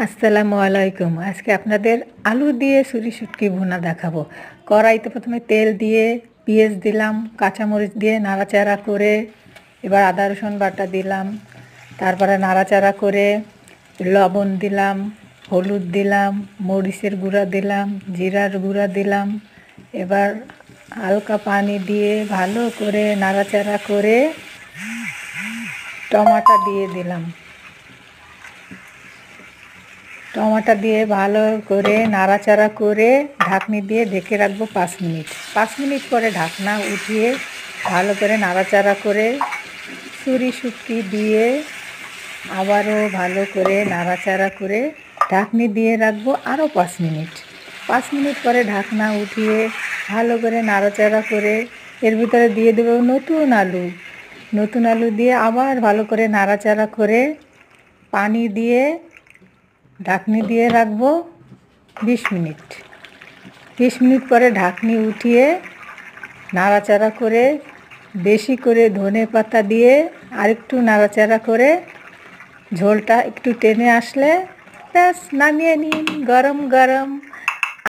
আসসালামু আলাইকুম। আজকে আপনাদের আলু দিয়ে ছুরি শুটকি ভুনা দেখাবো। কড়াইতে প্রথমে তেল দিয়ে পেঁয়াজ দিলাম, কাঁচামরিচ দিয়ে নাড়াচাড়া করে এবার আদা রসুন বাটা দিলাম, তারপরে নাড়াচাড়া করে লবণ দিলাম, হলুদ দিলাম, মরিচের গুঁড়া দিলাম, জিরার গুঁড়া দিলাম। এবার হালকা পানি দিয়ে ভালো করে নাড়াচাড়া করে টমাটো দিয়ে দিলাম। টমাটো দিয়ে ভালো করে নাড়াচাড়া করে ঢাকনি দিয়ে ঢেকে রাখবো 5 মিনিট। 5 মিনিট পরে ঢাকনা উঠিয়ে ভালো করে নাড়াচাড়া করে ছুরি শুটকি দিয়ে আবারও ভালো করে নাড়াচাড়া করে ঢাকনি দিয়ে রাখবো আরও 5 মিনিট। 5 মিনিট পরে ঢাকনা উঠিয়ে ভালো করে নাড়াচাড়া করে এর ভিতরে দিয়ে দেবো নতুন আলু দিয়ে আবার ভালো করে নাড়াচাড়া করে পানি দিয়ে ঢাকনি দিয়ে রাখবো 20 মিনিট। 20 মিনিট পরে ঢাকনি উঠিয়ে নাড়াচাড়া করে বেশি করে ধনে পাতা দিয়ে আরেকটু নাড়াচাড়া করে ঝোলটা একটু টেনে আসলে ব্যাস নামিয়ে নিন গরম গরম।